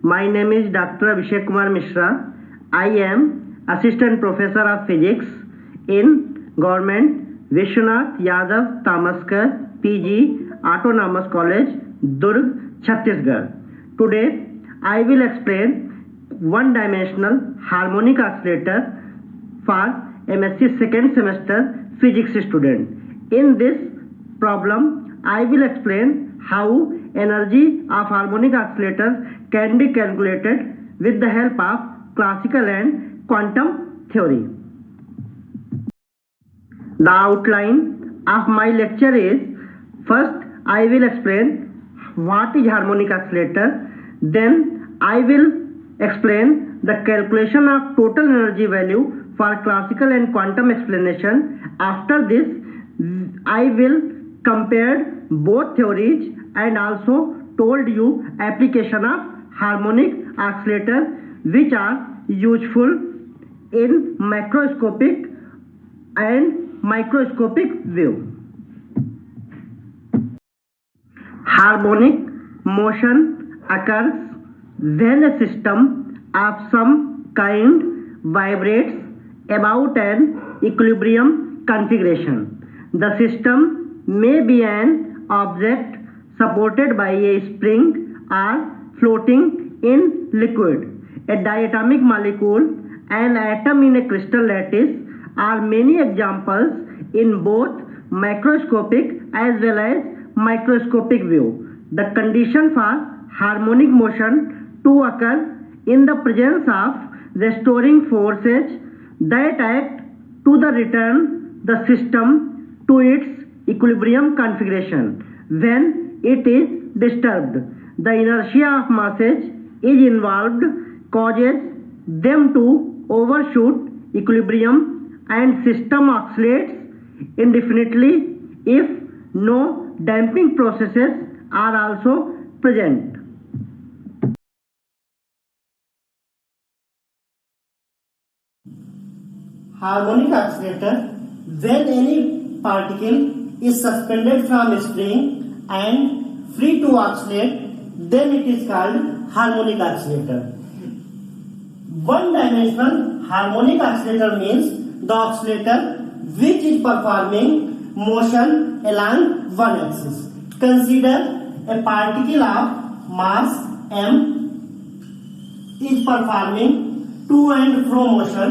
My name is Dr. Abhishek Kumar Mishra. I am Assistant Professor of Physics in Government Vishwanath Yadav Tamaskar PG Autonomous College, Durg, Chhattisgarh. Today, I will explain one-dimensional harmonic oscillator for MSc second semester physics student. In this problem, I will explain how energy of harmonic oscillators can be calculated with the help of classical and quantum theory. The outline of my lecture is: first, I will explain what is harmonic oscillator. Then I will explain the calculation of total energy value for classical and quantum explanation. After this, I will compare both theories and also told you application of harmonic oscillator which are useful in macroscopic and microscopic view. Harmonic motion occurs when a system of some kind vibrates about an equilibrium configuration. The system may be an object supported by a spring or floating in liquid, a diatomic molecule, an atom in a crystal lattice are many examples in both macroscopic as well as microscopic view. The condition for harmonic motion to occur in the presence of restoring forces that act to the return the system to its equilibrium configuration. When it is disturbed, the inertia of masses is involved causes them to overshoot equilibrium and system oscillates indefinitely if no damping processes are also present. Harmonic oscillator: when any particle is suspended from a spring and free to oscillate, then it is called harmonic oscillator. One-dimensional harmonic oscillator means the oscillator which is performing motion along one axis. Consider a particle of mass m is performing to and fro motion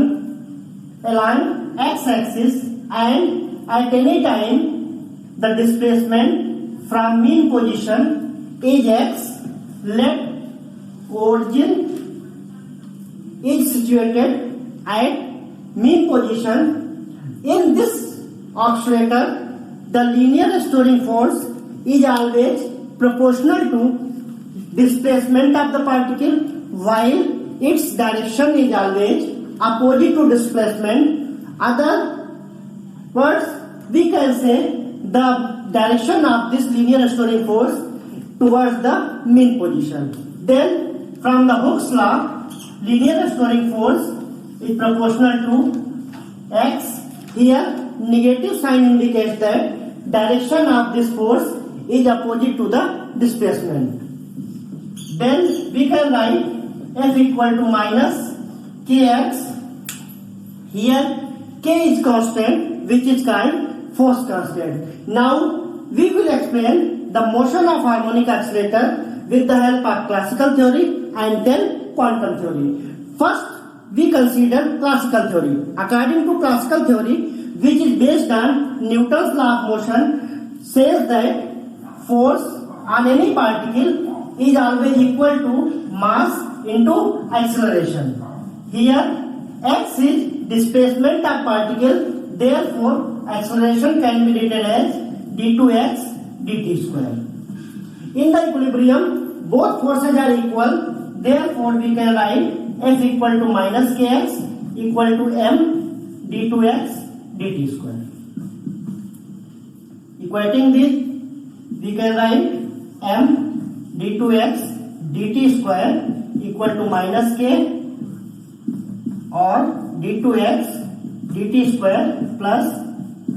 along x-axis, and at any time the displacement from mean position is x. Let origin is situated at mean position. In this oscillator, the linear restoring force is always proportional to displacement of the particle, while its direction is always opposite to displacement. Other words, we can say the direction of this linear restoring force towards the mean position. Then, from the Hooke's law, linear restoring force is proportional to x. Here, negative sign indicates that direction of this force is opposite to the displacement. Then, we can write F equal to minus kx. Here, k is constant, which is called force constant. Now, we will explain the motion of harmonic oscillator with the help of classical theory and then quantum theory. First, we consider classical theory. According to classical theory, which is based on Newton's law of motion, says that force on any particle is always equal to mass into acceleration. Here, x is displacement of particle, therefore acceleration can be written as d2x dt square. In the equilibrium, both forces are equal, therefore we can write F equal to minus kx equal to m d2x dt square. Equating this, we can write m d2x dt square equal to minus k or d2x dt square plus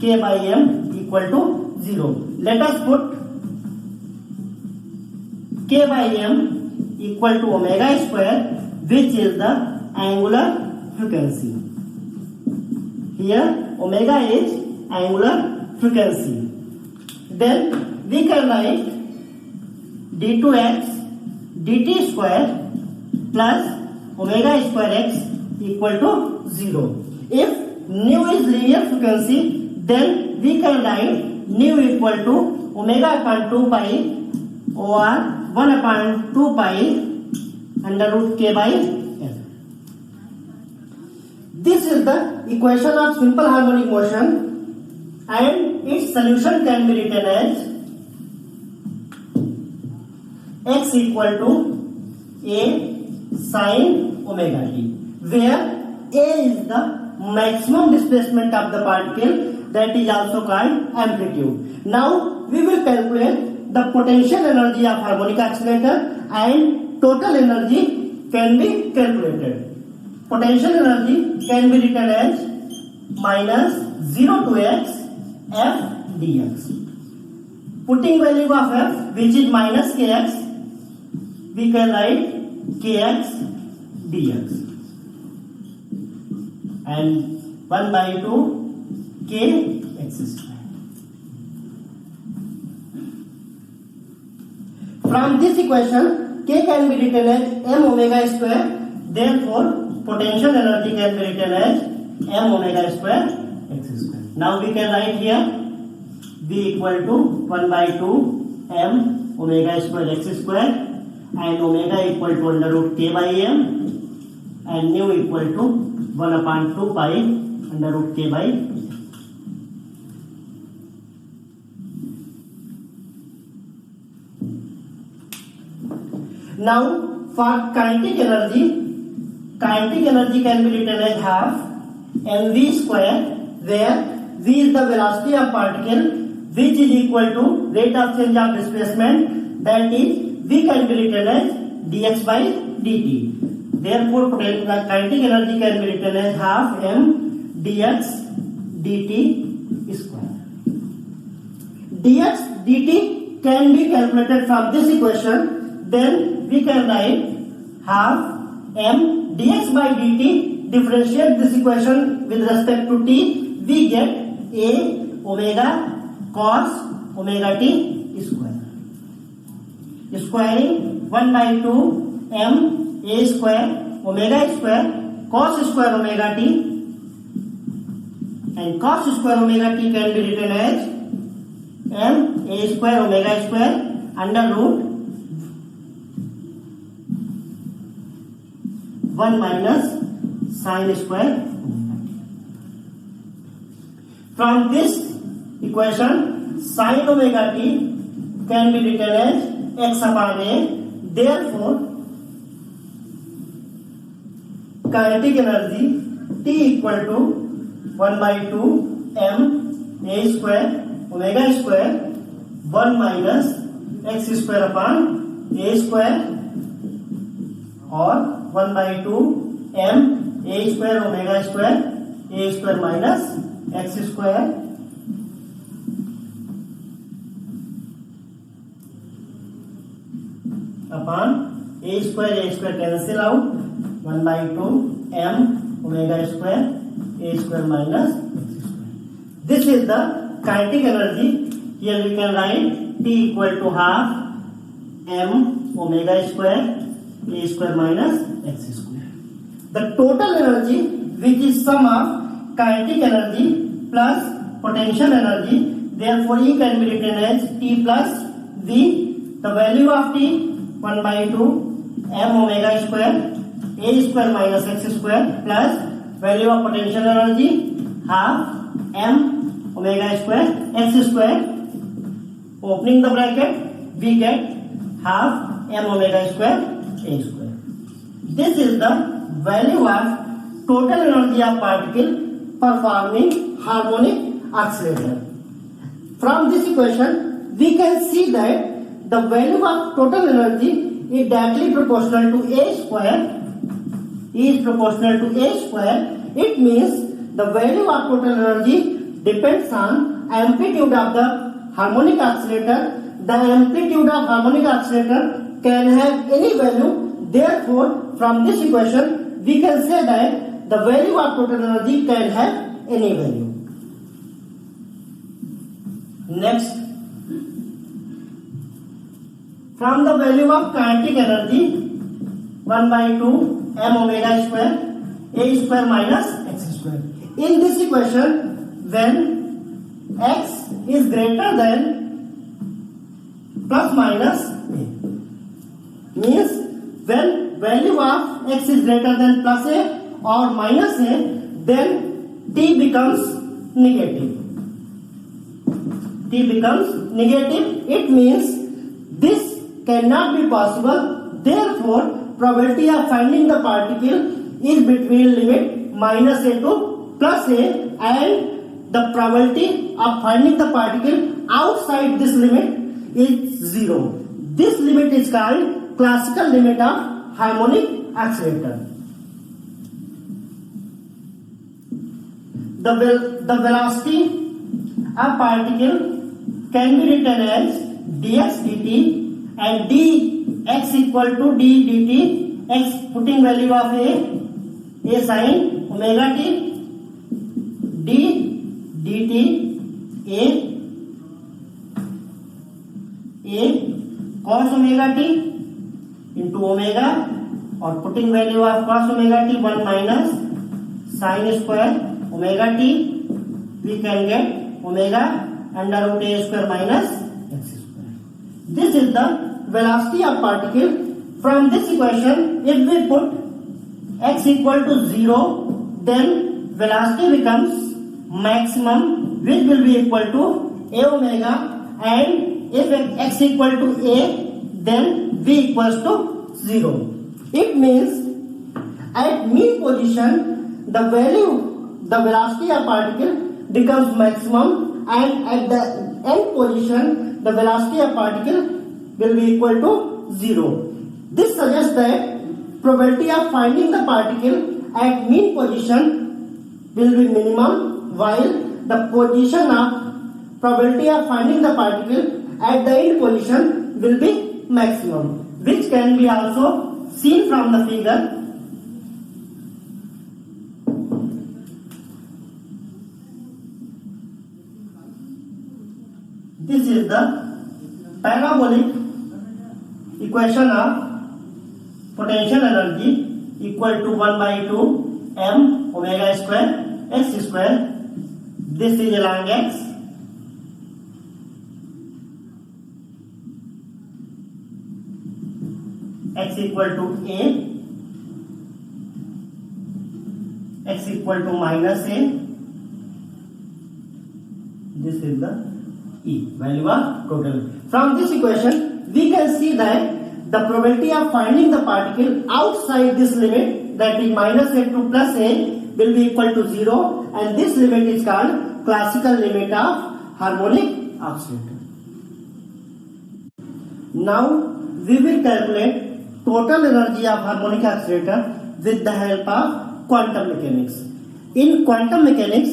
k by m equal to 0. Let us put k by m equal to omega square, which is the angular frequency. Here omega is angular frequency. Then we can write d2x dt square plus omega square x equal to 0. If nu is linear frequency, then we can write nu equal to omega upon 2 pi or 1 upon 2 pi under root k by L. This is the equation of simple harmonic motion, and its solution can be written as x equal to a sin omega t, where a is the maximum displacement of the particle, that is also called amplitude. Now we will calculate the potential energy of harmonic oscillator, and total energy can be calculated. Potential energy can be written as minus 0 to x f dx. Putting value of f, which is minus kx, we can write kx dx, and 1 by 2 kx square. From this equation, k can be written as m omega square. Therefore, potential energy can be written as m omega square x square. Now we can write here v equal to 1 by 2 m omega square x square, and omega equal to under root k by m, and nu equal to 1 upon 2 pi under root k by m. Now for kinetic energy can be written as half mv square, where v is the velocity of particle, which is equal to rate of change of displacement, that is v can be written as dx by dt. Therefore, kinetic energy can be written as half m dx dt square. Dx dt can be calculated from this equation. Then we can write half m dx by dt. Differentiate this equation with respect to t. We get a omega cos omega t square. Squaring 1 by 2 m a square omega square cos square omega t, and cos square omega t can be written as m a square omega square under root 1 minus sin square omega t. From this equation, sin omega t can be written as x upon a. Therefore, kinetic energy T equal to 1 by 2 m a square omega square 1 minus x square upon a square, or 1 by 2 m a square omega square a square minus x square upon a square cancel out, 1 by 2 m omega square a square minus x square. This is the kinetic energy. Here we can write T equal to half m omega square a square minus x square. The total energy, which is sum of kinetic energy plus potential energy, therefore E can be written as T plus V. The value of T 1 by 2 m omega square a square minus x square plus value of potential energy half m omega square x square. Opening the bracket, we get half m omega square a square. This is the value of total energy of particle performing harmonic oscillator. From this equation, we can see that the value of total energy is directly proportional to a square. Is proportional to a square. It means the value of total energy depends on amplitude of the harmonic oscillator. The amplitude of harmonic oscillator can have any value. Therefore, from this equation, we can say that the value of total energy can have any value. Next, from the value of kinetic energy 1 by 2 m omega square a square minus x square. In this equation, when x is greater than plus minus a, means when value of x is greater than plus a or minus a, then t becomes negative. T becomes negative. It means this cannot be possible. Therefore, probability of finding the particle is between limit minus a to plus a, and the probability of finding the particle outside this limit is 0. This limit is called classical limit of harmonic accelerator. The velocity of particle can be written as dx dt, and dx equal to d dt, x putting value of a sin omega t, d dt a cos omega t into omega, or putting value of cos omega t 1 minus sin square omega t, we can get omega under root a square minus x square. This is the velocity of particle. From this equation, if we put x equal to 0, then velocity becomes maximum, which will be equal to a omega, and if x equal to a, then v equals to 0. It means at mean position, the velocity of particle becomes maximum, and at the end position, the velocity of particle will be equal to 0. This suggests that probability of finding the particle at mean position will be minimum, while the position of probability of finding the particle at the end position will be maximum, which can be also seen from the figure. This is the parabolic equation of potential energy equal to 1 by 2 m omega square x square. This is along x. X equal to a, x equal to minus a. This is the E, value of total. From this equation, we can see that the probability of finding the particle outside this limit, that is minus a to plus a, will be equal to 0, and this limit is called classical limit of harmonic oscillator. Now we will calculate total energy of harmonic oscillator with the help of quantum mechanics. In quantum mechanics,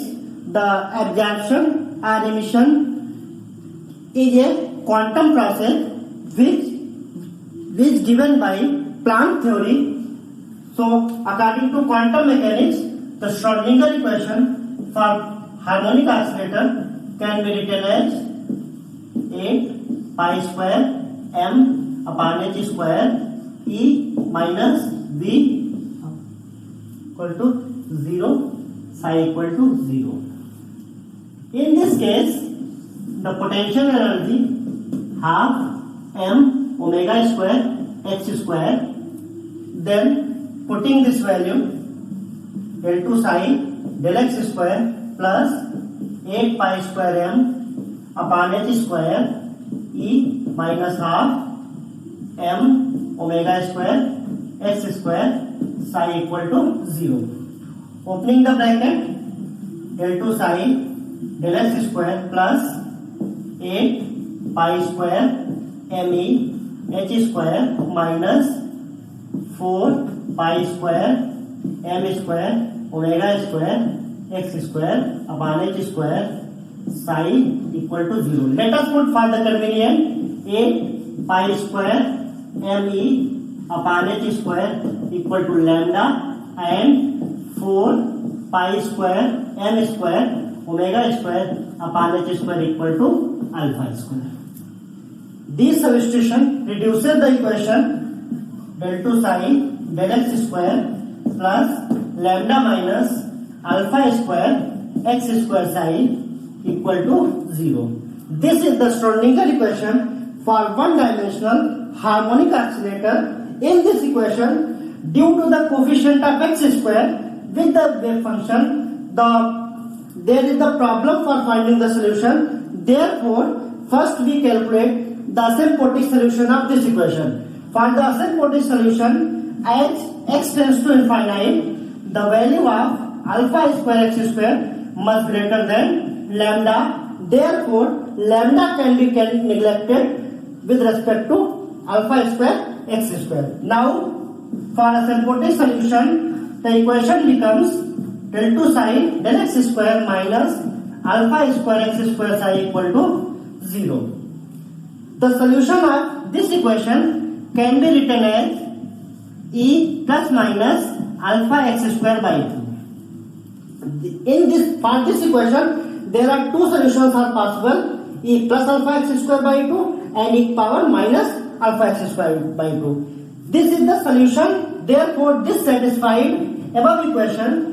the absorption or emission is a quantum process which is given by Planck theory. So, according to quantum mechanics, the Schrödinger equation for harmonic oscillator can be written as 8 pi square m upon h square E minus V equal to 0, psi equal to 0. In this case, the potential energy half m omega square x square, then putting this value L2 psi del x square plus 8 pi square m upon h square E minus half m omega square x square psi equal to 0. Opening the bracket, L2 psi del x square plus 8 pi square me h square minus 4 pi square m square omega square x square upon h square psi equal to 0. Let us put for the convenience 8 pi square me upon h square equal to lambda and 4 pi square m square omega square upon h square equal to alpha square. This substitution reduces the equation del 2 psi del x square plus lambda minus alpha square x square psi equal to 0. This is the Schrodinger equation for one-dimensional harmonic oscillator. In this equation, due to the coefficient of x square with the wave function, there is the problem for finding the solution. Therefore, first we calculate the asymptotic solution of this equation. For the asymptotic solution, as x tends to infinite, the value of alpha square x square must greater than lambda. Therefore, lambda can be neglected with respect to alpha square x square. Now, for asymptotic solution, the equation becomes del 2 psi del x square minus alpha square x square psi equal to 0. The solution of this equation can be written as e plus minus alpha x square by 2. For this equation, there are two solutions are possible: e plus alpha x square by 2 and e power minus alpha x square by 2. This is the solution. Therefore, this satisfied above equation.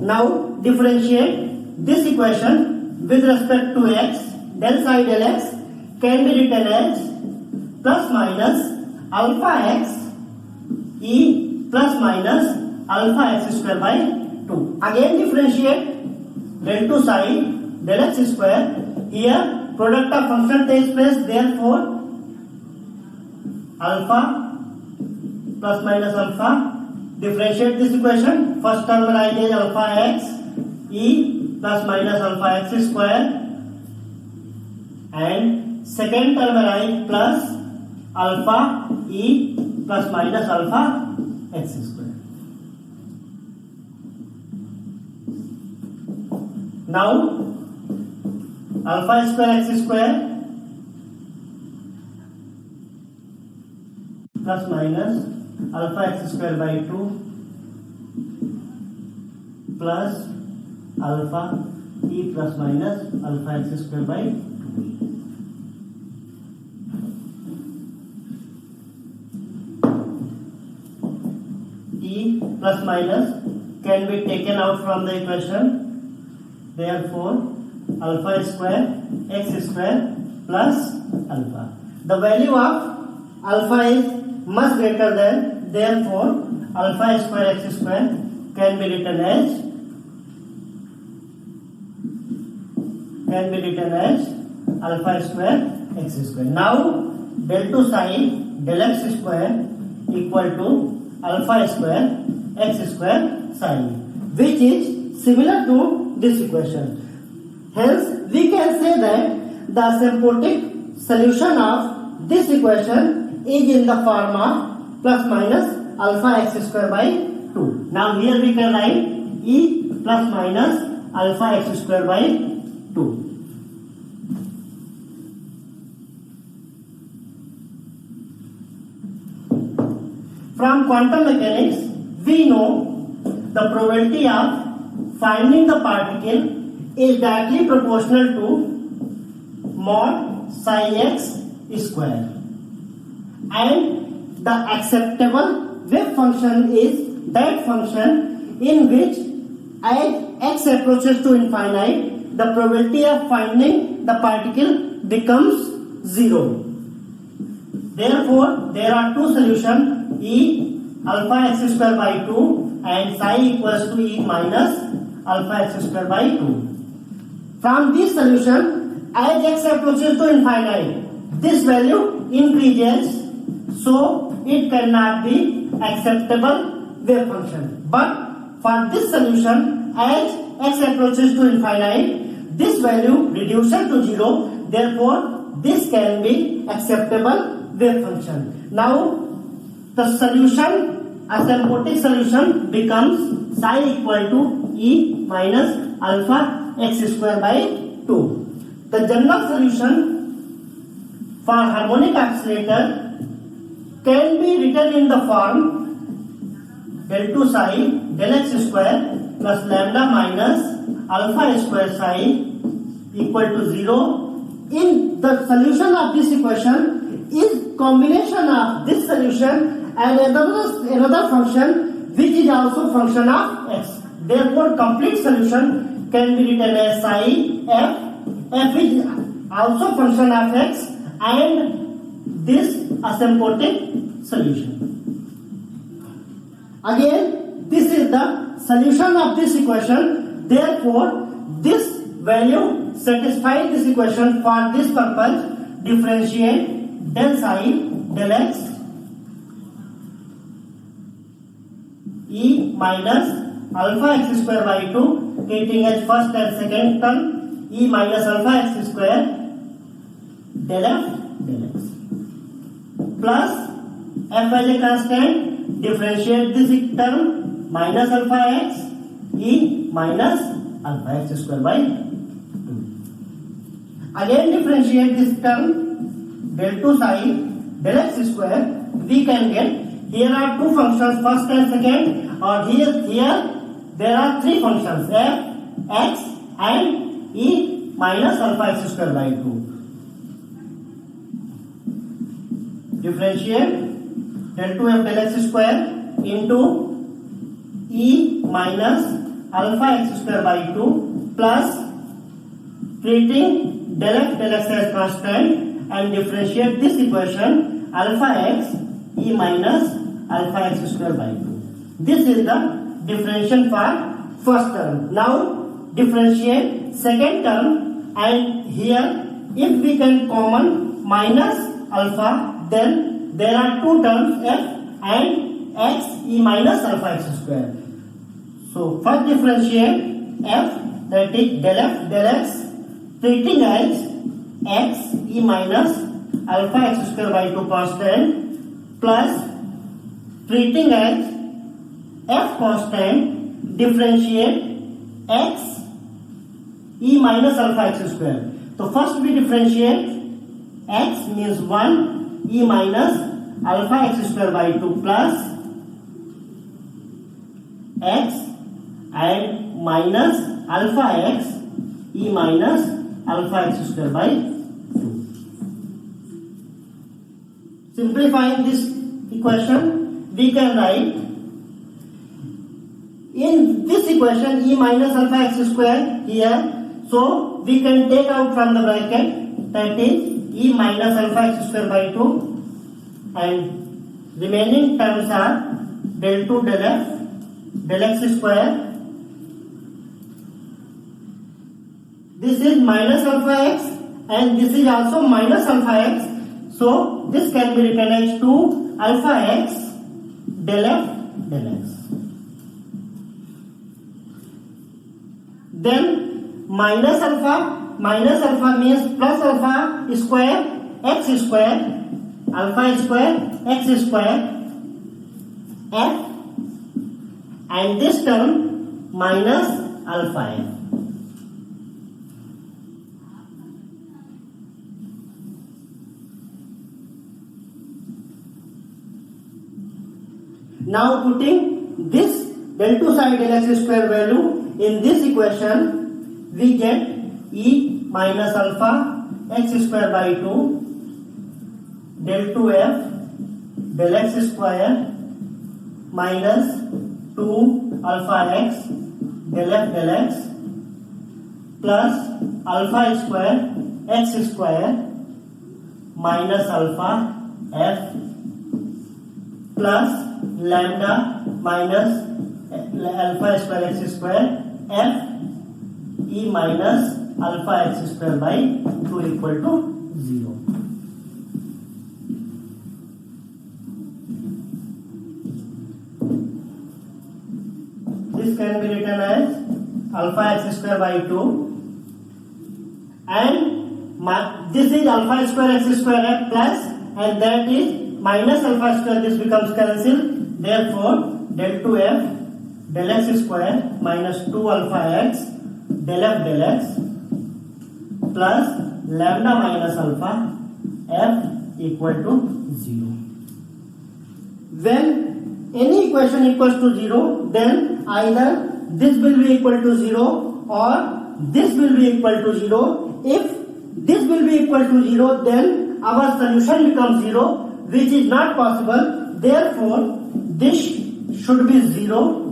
Now differentiate this equation with respect to x. Del psi del x can be written as plus minus alpha x e plus minus alpha x square by 2. Again differentiate del 2 psi del x square. Here product of function takes place. Therefore, alpha plus minus alpha. Differentiate this equation. First term write is alpha x e plus minus alpha x square, and second term write plus alpha e plus minus alpha x square. Now alpha square x square plus minus alpha x square by 2 plus alpha e plus minus alpha x square by 2. E plus minus can be taken out from the equation. Therefore, alpha square x square plus alpha. The value of alpha is much greater than. Therefore, alpha square x square can be written as alpha square x square. Now, del 2 psi del x square equal to alpha square x square psi, which is similar to this equation. Hence, we can say that the asymptotic solution of this equation is in the form of plus minus alpha x square by 2. Now, here we can write e plus minus alpha x square by 2. From quantum mechanics, we know the probability of finding the particle is directly proportional to mod psi x square, and the acceptable wave function is that function in which as x approaches to infinite, the probability of finding the particle becomes 0. Therefore, there are two solutions: e alpha x square by 2 and psi equals to e minus alpha x square by 2. From this solution, as x approaches to infinite, this value increases, so it cannot be acceptable wave function. But for this solution, as x approaches to infinite, this value reduces to 0. Therefore, this can be acceptable wave function. Now, the solution, asymptotic solution, becomes psi equal to e minus alpha x square by 2. The general solution for harmonic oscillator can be written in the form del 2 psi del x square plus lambda minus alpha square psi equal to 0. In the solution of this equation is combination of this solution and another function which is also function of x. Therefore, complete solution can be written as psi f. F is also function of x and this asymptotic solution. Again, this is the solution of this equation. Therefore, this value satisfies this equation. For this purpose, differentiate del psi del x e minus alpha x square by 2, treating as first and second term, e minus alpha x square del f del x plus f as a constant, differentiate this term minus alpha x e minus alpha x square by 2. Again differentiate this term del 2 psi del x square. We can get, here are two functions, first and second, or here there are three functions, f, x and e minus alpha x square by 2. Differentiate del 2f del x square into e minus alpha x square by 2 plus treating del f del x as constant and differentiate this equation alpha x e minus alpha x square by 2. This is the differentiation for first term. Now differentiate second term, and here if we can common minus alpha, then there are two terms f and x e minus alpha x square. So first differentiate f, that is del f del x, treating as x e minus alpha x square by 2 constant plus treating as f constant, differentiate x e minus alpha x square. So first we differentiate x means 1 e minus alpha x square by 2 plus x and minus alpha x e minus alpha x square by 2. Simplifying this equation, we can write in this equation e minus alpha x square here. So we can take out from the bracket, that is e minus alpha x square by 2, and remaining terms are del 2 del f del x square. This is minus alpha x and this is also minus alpha x. So this can be written as 2 alpha x del f del x. Then minus alpha means plus alpha square x square, alpha square x square f, and this term minus alpha f. Now putting this del 2 psi del x square value in this equation, we get e minus alpha x square by 2 del 2f del x square minus 2 alpha x del f del x plus alpha square minus alpha f plus lambda minus alpha square x square f e minus alpha x square by 2 equal to 0. This can be written as alpha x square by 2 and this is alpha square x square f plus, and that is minus alpha square, this becomes cancelled. Therefore del 2f del x square minus 2 alpha x del f del x plus lambda minus alpha f equal to 0. When any equation equals to 0, then either this will be equal to 0 or this will be equal to 0. If this will be equal to 0, then our solution becomes 0, which is not possible. Therefore, this should be 0.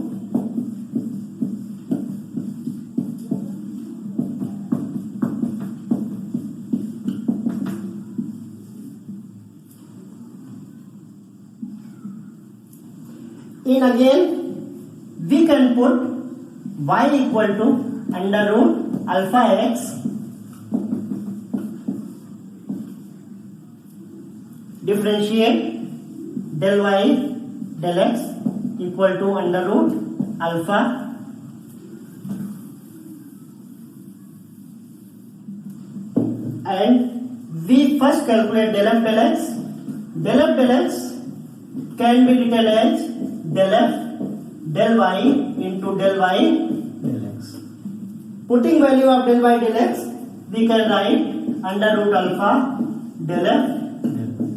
In again, we can put y equal to under root alpha x differentiate del y del x equal to under root alpha and we first calculate del f del x. Del f del x can be written as del f del y into del y del x. Putting value of del y del x, we can write under root alpha del f del y.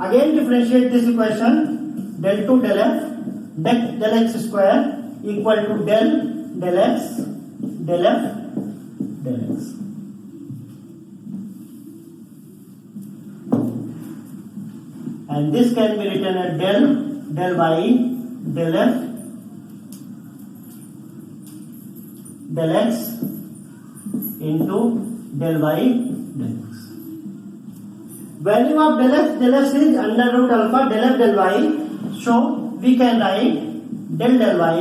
Again differentiate this equation, del 2 del f del x square equal to del x del f del x. And this can be written as del y del f del x into del y del x. Value of del x is under root alpha del f del y. So we can write del y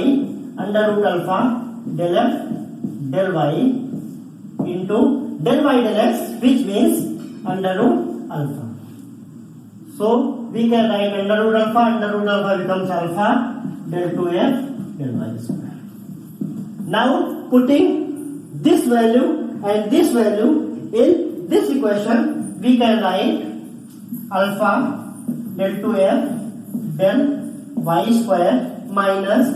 under root alpha del f del y into del y del x, which means under root alpha. So we can write under root alpha becomes alpha del 2f del y square. Now putting this value and this value in this equation, we can write alpha del 2f del y square minus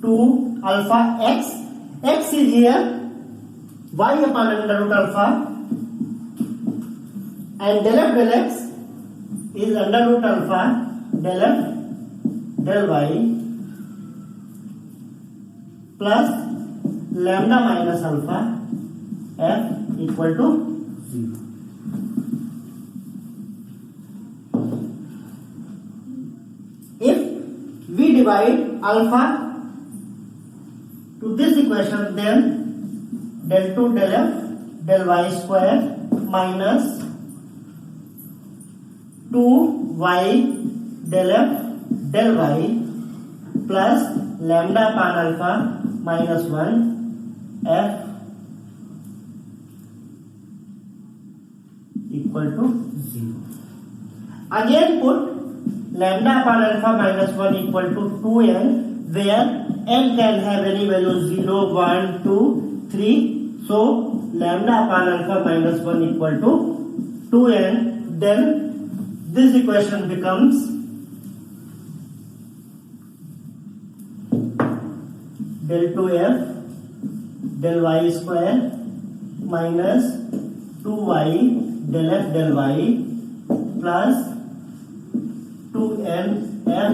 2 alpha x. X is here y upon under root alpha and del f del x is under root alpha del f del y plus lambda minus alpha f equal to 0. If we divide alpha to this equation, then del 2 del f del y square minus 2y del f del y plus lambda upon alpha minus 1 f equal to 0. Again put lambda upon alpha minus 1 equal to 2n, where n can have any value 0, 1, 2, 3. So lambda upon alpha minus 1 equal to 2n. Then this equation becomes del 2f del y square minus 2y del f del y plus 2n f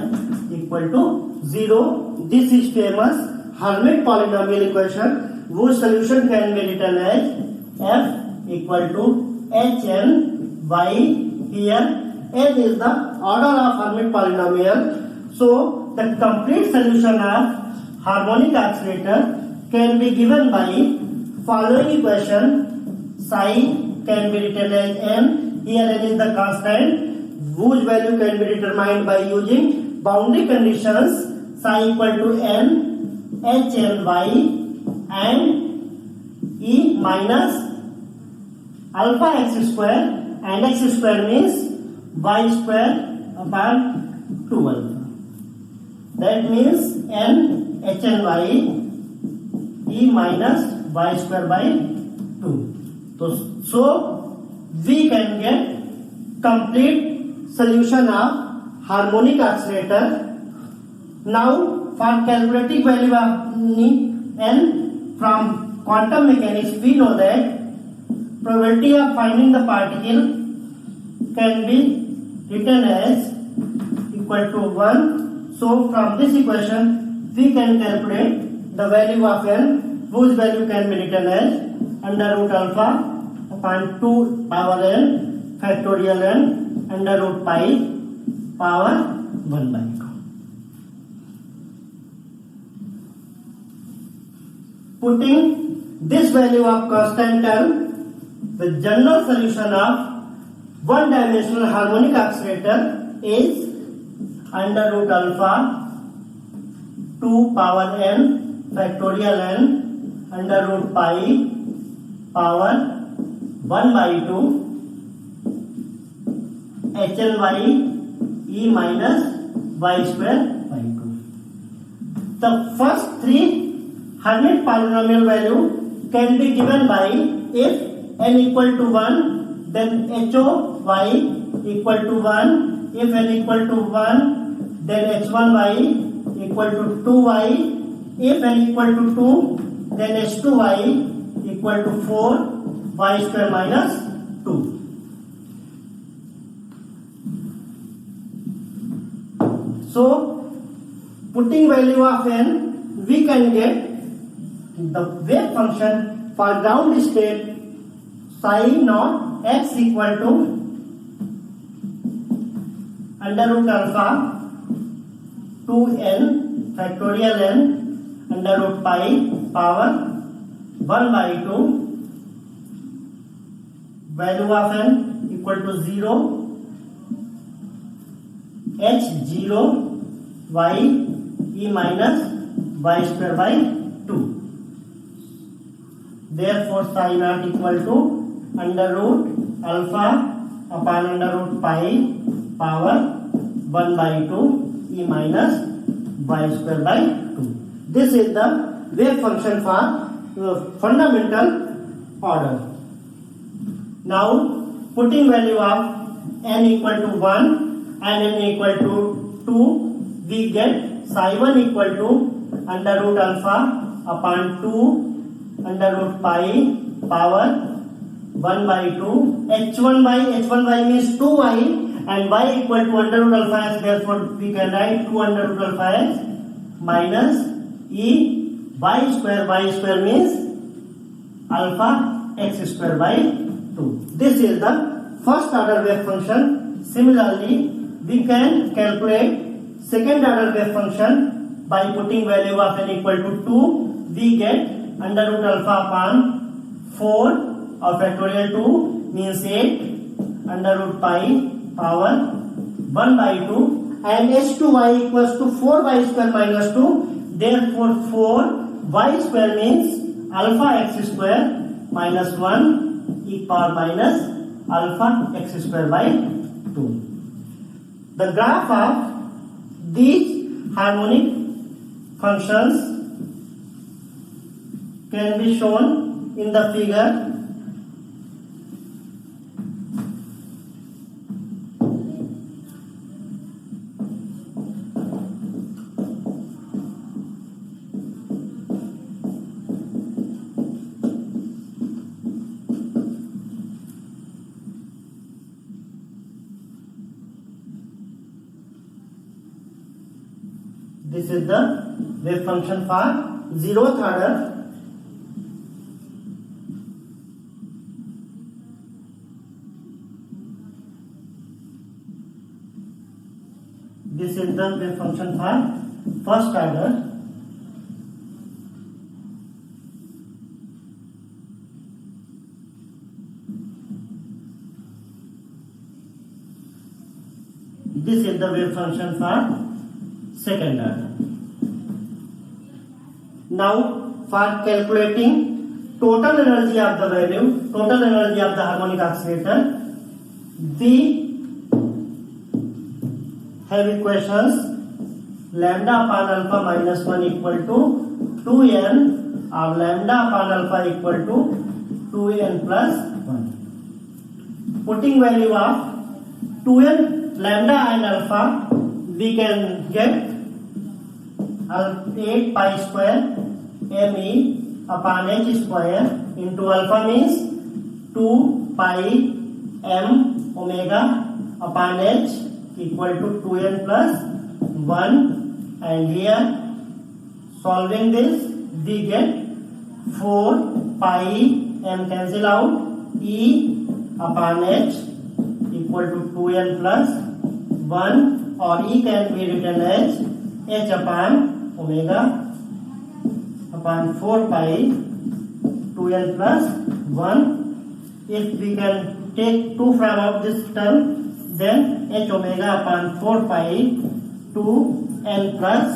equal to 0. This is famous Hermite polynomial equation, whose solution can be written as f equal to hn y. Here n is the order of Hermite polynomial. So the complete solution of harmonic oscillator can be given by following equation. Psi can be written as n. Here n is the constant whose value can be determined by using boundary conditions. Psi equal to n h n y and e minus alpha x square, and x square means y square upon 2 alpha. That means n h n y e minus y square by 2. So we can get complete solution of harmonic oscillator. Now for calculating value of n from quantum mechanics, we know that probability of finding the particle can be written as equal to 1. So from this equation we can calculate the value of n, whose value can be written as under root alpha upon 2 power n factorial n under root pi power 1 by 2. Putting this value of constant term, the general solution of one-dimensional harmonic oscillator is under root alpha 2 power n factorial n under root pi power 1 by 2 hn by e minus y square by 2. The first three Hermite polynomial value can be given by if n equal to 1, then HOY equal to 1. If n equal to 1, then H1Y equal to 2y. If n equal to 2, then H2y equal to 4 y square minus 2. So, putting value of n, we can get the wave function for ground state psi naught x equal to under root alpha 2n factorial n under root pi power 1 by 2 value of n equal to 0 h0 y e minus y square by 2. Therefore, psi naught equal to under root alpha upon under root pi power 1 by 2 e minus y square by 2. This is the wave function for fundamental order. Now, putting value of n equal to 1 and n equal to 2, we get psi 1 equal to under root alpha upon 2 under root pi power 1 by 2 h1y means 2y and y equal to under root alpha s, therefore we can write 2 under root alpha s minus e y square means alpha x square by 2. This is the first order wave function. Similarly, we can calculate second order wave function by putting value of n equal to 2. We get under root alpha upon 4 or factorial 2 means 8 under root pi power 1 by 2 and h2y equals to 4y square minus 2. Therefore, 4y square means alpha x square minus 1 e power minus alpha x square by 2. The graph of these harmonic functions can be shown in the figure. This is the wave function for zeroth order. This is the wave function for first order. This is the wave function for second order. Now, for calculating total energy of the value, total energy of the harmonic oscillator, we have equations lambda upon alpha minus 1 equal to 2n or lambda upon alpha equal to 2n plus 1. Putting value of 2n, lambda and alpha, we can get 8 pi square me upon h square into alpha means 2 pi m omega upon h equal to 2n plus 1, and here solving this we get 4 pi m cancel out, e upon h equal to 2n plus 1, or e can be written as h upon omega upon 4 pi 2n plus 1. If we can take 2 from out this term, then h omega upon 4 pi 2n plus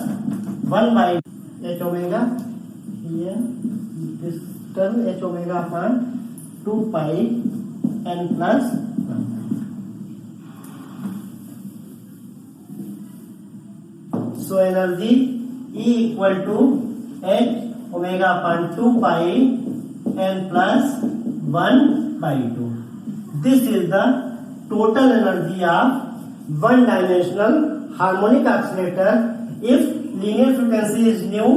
1 by h omega, here this term h omega upon 2 pi n plus 1. So energy E equal to h omega upon 2 pi n plus 1 by 2. This is the total energy of one-dimensional harmonic oscillator. If linear frequency is nu,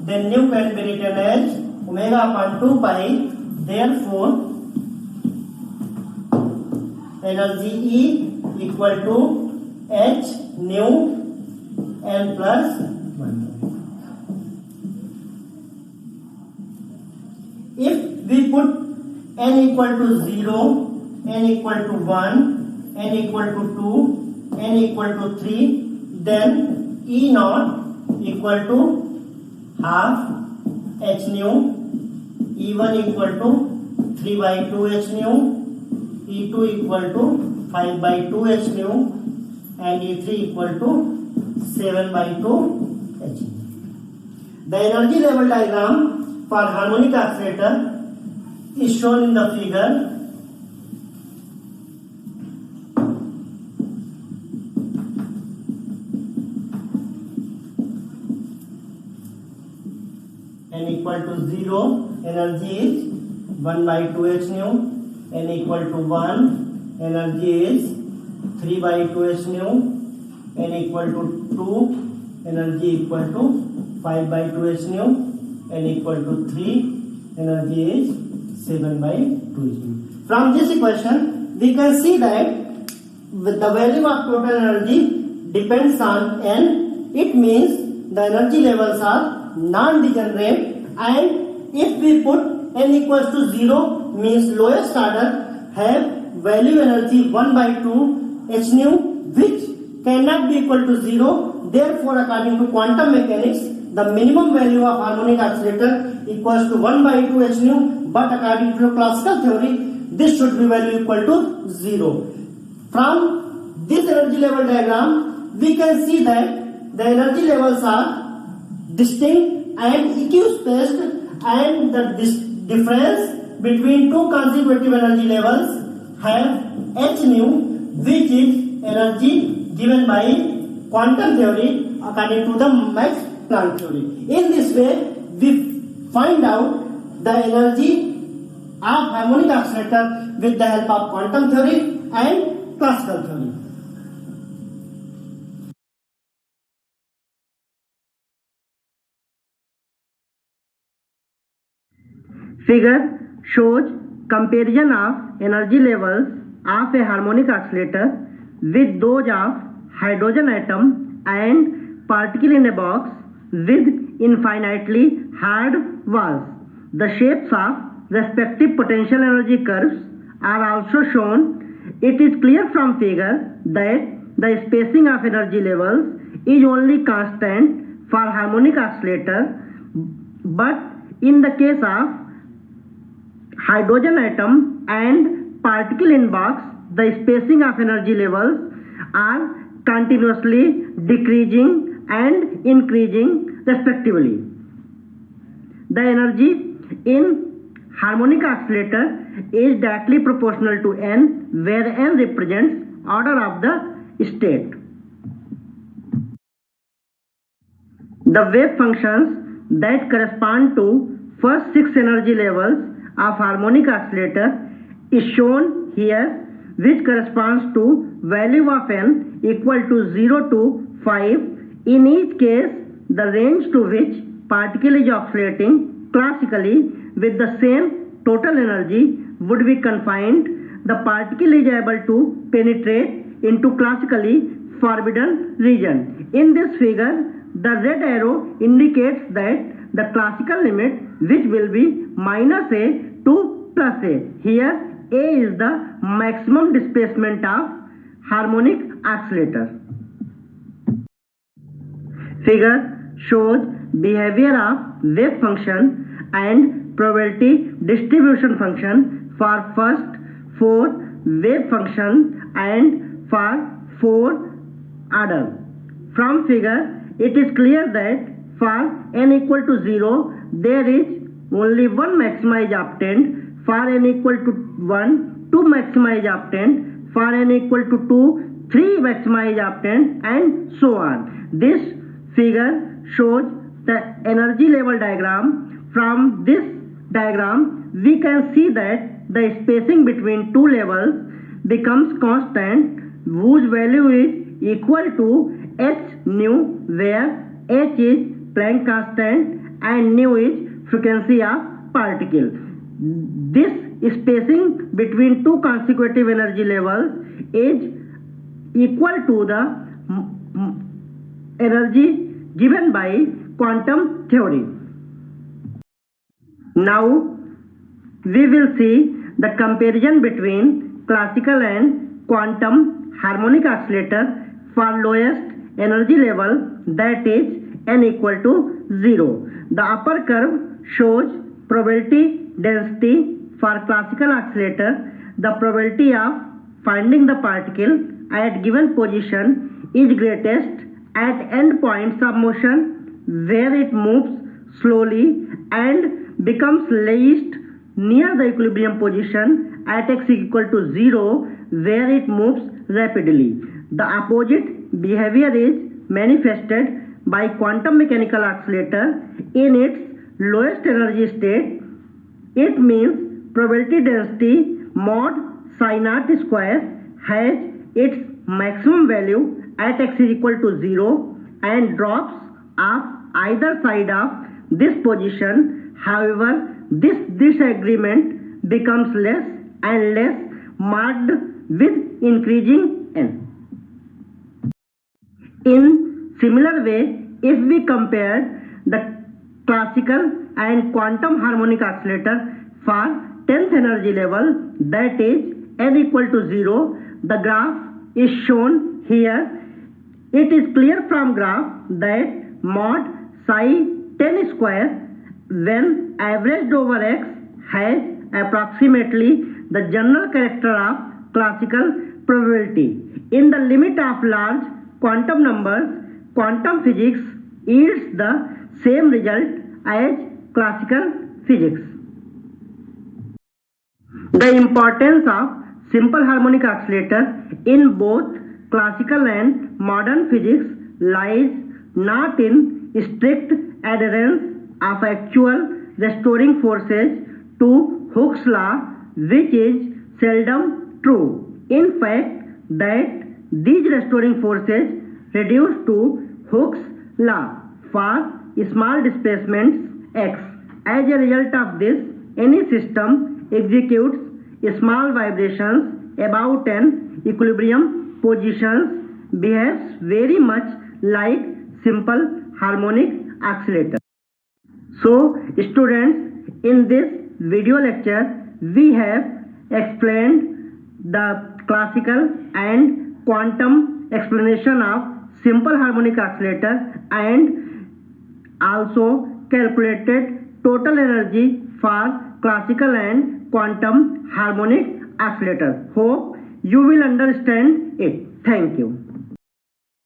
then nu can be written as omega upon 2 pi. Therefore, energy E equal to h nu n plus 1. If we put n equal to 0, n equal to 1, n equal to 2, n equal to 3, then E naught equal to half h nu, E1 equal to 3 by 2 h nu, E2 equal to 5 by 2 h nu, and E3 equal to 7 by 2 h nu. The energy level diagram for harmonic oscillator is shown in the figure. N equal to 0, energy is 1 by 2 h nu. N equal to 1, energy is 3 by 2 h nu. N equal to 2, energy equal to 5 by 2 h nu. N equal to 3, energy is 7 by 2 h nu. From this equation, we can see that with the value of total energy depends on n. It means the energy levels are non-degenerate, and if we put n equals to 0 means lowest order have value energy 1 by 2 h nu, which cannot be equal to 0. Therefore, according to quantum mechanics, the minimum value of harmonic oscillator equals to 1 by 2 h nu, but according to classical theory, this should be value equal to 0. From this energy level diagram, we can see that the energy levels are distinct and equispaced, and the difference between two consecutive energy levels have h nu, which is energy given by quantum theory according to the Max Planck theory. In this way, we find out the energy of harmonic oscillator with the help of quantum theory and classical theory. Figure shows comparison of energy levels of a harmonic oscillator with those of hydrogen atom and particle in a box with infinitely hard walls. The shapes of respective potential energy curves are also shown. It is clear from figure that the spacing of energy levels is only constant for harmonic oscillator, but in the case of hydrogen atom and particle in box, the spacing of energy levels are continuously decreasing and increasing respectively. The energy in harmonic oscillator is directly proportional to n, where n represents order of the state. The wave functions that correspond to first 6 energy levels of harmonic oscillator is shown here, which corresponds to value of n equal to 0 to 5. In each case, the range to which particle is oscillating classically with the same total energy would be confined, the particle is able to penetrate into classically forbidden region. In this figure, the red arrow indicates that the classical limit, which will be minus a to plus a. Here a is the maximum displacement of harmonic oscillator. Figure shows behavior of wave function and probability distribution function for first 4 wave function and for 4 order. From figure, it is clear that for n equal to 0, there is only one maxima is obtained. For n equal to 1, 2 maxima is obtained. For n equal to 2, 3 maxima is obtained, and so on. This figure shows the energy level diagram. From this diagram, we can see that the spacing between two levels becomes constant, whose value is equal to h nu, where h is Planck constant and nu is frequency of particle. This spacing between two consecutive energy levels is equal to the energy given by quantum theory. Now we will see the comparison between classical and quantum harmonic oscillator for lowest energy level, that is n equal to 0. The upper curve shows probability density for classical oscillator. The probability of finding the particle at given position is greatest at end points of motion, where it moves slowly, and becomes least near the equilibrium position at x equal to 0, where it moves rapidly. The opposite behavior is manifested by quantum mechanical oscillator in its lowest energy state. It means probability density mod psi naught square has its maximum value at x is equal to 0 and drops off either side of this position. However, this disagreement becomes less and less marked with increasing n. In similar way, if we compare the classical and quantum harmonic oscillator for 10th energy level, that is n equal to 0, the graph is shown here. It is clear from graph that mod psi 10 square when averaged over x has approximately the general character of classical probability. In the limit of large quantum numbers, quantum physics yields the same result as classical physics. The importance of simple harmonic oscillator in both classical and modern physics lies not in strict adherence of actual restoring forces to Hooke's law, which is seldom true. In fact, that these restoring forces reduce to Hooke's law for small displacements x. As a result of this, any system executes small vibrations about an equilibrium positions, behaves very much like simple harmonic oscillator. So students, in this video lecture we have explained the classical and quantum explanation of simple harmonic oscillator and also calculated total energy for classical and quantum harmonic oscillator. Hope you will understand it. Thank you.